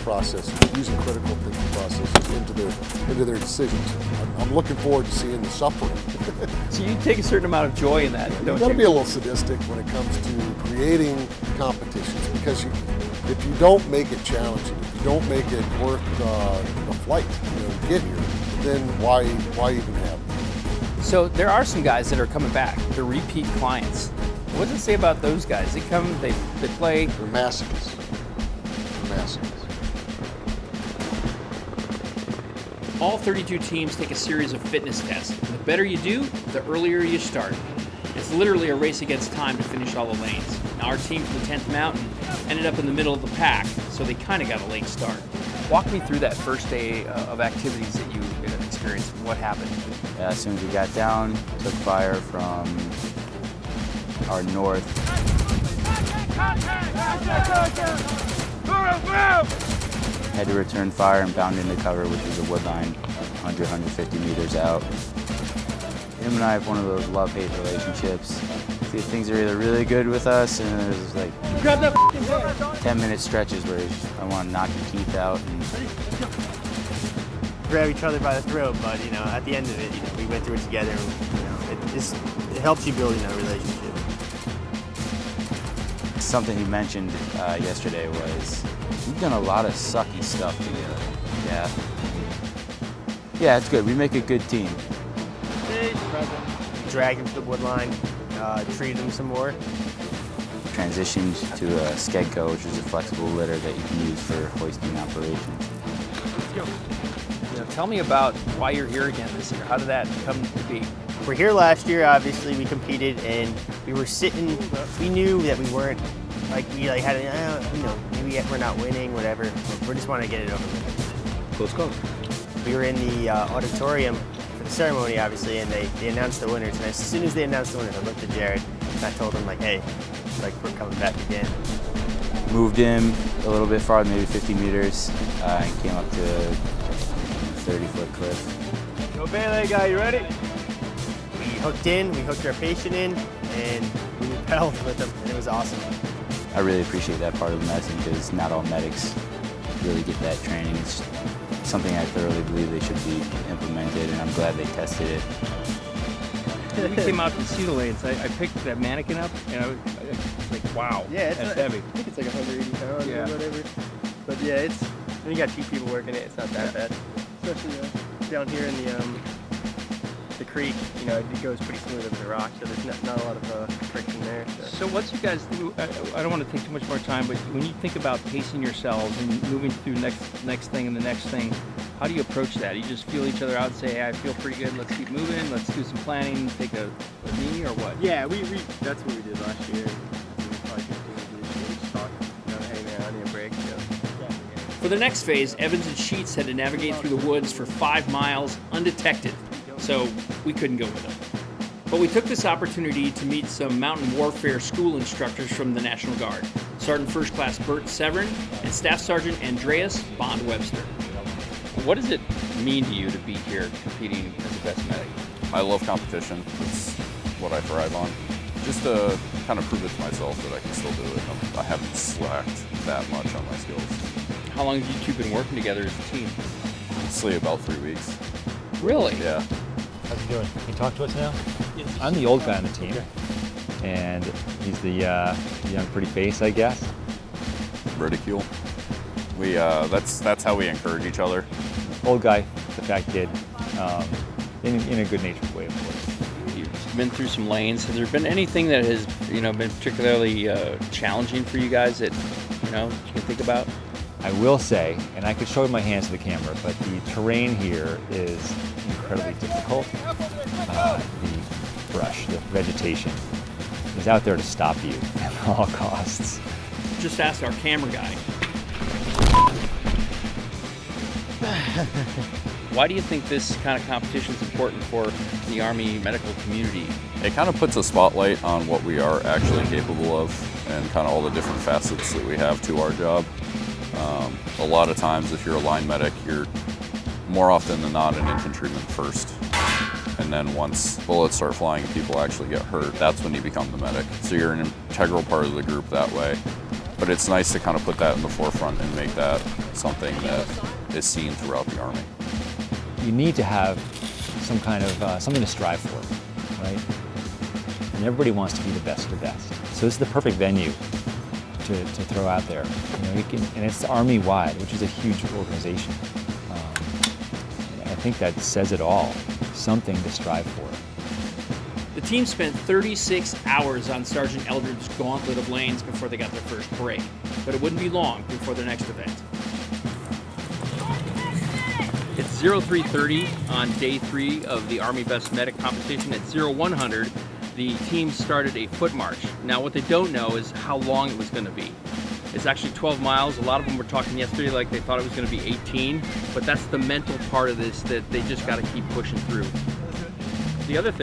process, using critical thinking processes into their decisions. I'm looking forward to seeing the suffering. So you take a certain amount of joy in that, don't you? You've got to be a little sadistic when it comes to creating competitions, because if you don't make it challenging, if you don't make it worth the flight, to get here, then why even have it? So there are some guys that are coming back. They're repeat clients. What does it say about those guys? They come, they play. They're masochists. All 32 teams take a series of fitness tests. The better you do, the earlier you start. It's literally a race against time to finish all the lanes. Now our team from the 10th Mountain ended up in the middle of the pack, so they kind of got a late start. Walk me through that first day of activities that you experienced. What happened? As soon as we got down, took fire from our north. Had to return fire and bound into cover, which is a wood line 100, 150 meters out. Him and I have one of those love-hate relationships. See, things are either really good with us, and there's like 10-minute stretches where I want to knock your teeth out. And grab each other by the throat, but at the end of it, we went through it together. And, it helps you build a relationship. Something he mentioned yesterday was, we've done a lot of sucky stuff together. Yeah, it's good. We make a good team. Drag him to the wood line, treat him some more. Transitioned to a Skedco, which is a flexible litter that you can use for hoisting operations. Tell me about why you're here again this year. How did that come to be? We're here last year, obviously, we competed, and we were sitting, we knew that we weren't, maybe we're not winning, whatever. We just want to get it over with. Let's go. We were in the auditorium for the ceremony, obviously, and they announced the winners. And as soon as they announced the winners, I looked at Jared, and I told him, hey, we're coming back again. Moved him a little bit farther, maybe 50 meters, and came up to a 30-foot cliff. Yo, Bailey guy, you ready? We hooked our patient in, and we rappelled with him, and it was awesome. I really appreciate that part of medicine, because not all medics really get that training. It's something I thoroughly believe they should be implemented, and I'm glad they tested it. We came out to see the lanes. I picked that mannequin up, and I was like, wow, yeah, that's heavy. I think it's like 180 pounds or whatever. But yeah, when you got 2 people working it, it's not that bad. Especially down here in the creek, it goes pretty smooth over the rock, so there's not a lot of friction there. So what you guys do, I don't want to take too much more time, but when you think about pacing yourselves and moving through next thing and the next thing, how do you approach that? You just feel each other out and say, hey, I feel pretty good, let's keep moving, let's do some planning, take a knee, or what? Yeah, that's what we did last year. We probably continue to do this. We just talk, hey man, I need a break. For the next phase, Evans and Sheets had to navigate through the woods for 5 miles undetected, so we couldn't go with them. But we took this opportunity to meet some mountain warfare school instructors from the National Guard, Sergeant First Class Bert Severin and Staff Sergeant Andreas Bond Webster. What does it mean to you to be here competing as the best medic? I love competition. It's what I thrive on. Just to kind of prove it to myself that I can still do it. I haven't slacked that much on my skills. How long have you two been working together as a team? Honestly, about 3 weeks. Really? Yeah. How's he doing? Can you talk to us now? Yes. I'm the old guy on the team, and he's the young pretty face, I guess. Ridicule. That's how we encourage each other. Old guy, the fat kid, in a good-natured way, of course. You've been through some lanes. Has there been anything that has been particularly challenging for you guys that you can think about? I will say, and I could show my hands to the camera, but the terrain here is incredibly difficult. The brush, the vegetation, is out there to stop you at all costs. Just ask our camera guy. Why do you think this kind of competition is important for the Army medical community? It kind of puts a spotlight on what we are actually capable of and kind of all the different facets that we have to our job. A lot of times if you're a line medic, you're more often than not an infantryman first. And then once bullets start flying and people actually get hurt, that's when you become the medic. So you're an integral part of the group that way. but it's nice to kind of put that in the forefront and make that something that is seen throughout the Army. You need to have some kind of something to strive for, right? And everybody wants to be the best of the best. So this is the perfect venue to throw out there. You know, and it's Army-wide, which is a huge organization. I think that says it all. Something to strive for. The team spent 36 hours on Sergeant Eldred's gauntlet of lanes before they got their first break, but it wouldn't be long before their next event. It's 0330 on day 3 of the Army Best Medic competition. At 0100, the team started a foot march. Now what they don't know is how long it was going to be. It's actually 12 miles. A lot of them were talking yesterday like they thought it was going to be 18, but that's the mental part of this, that they just got to keep pushing through. The other thing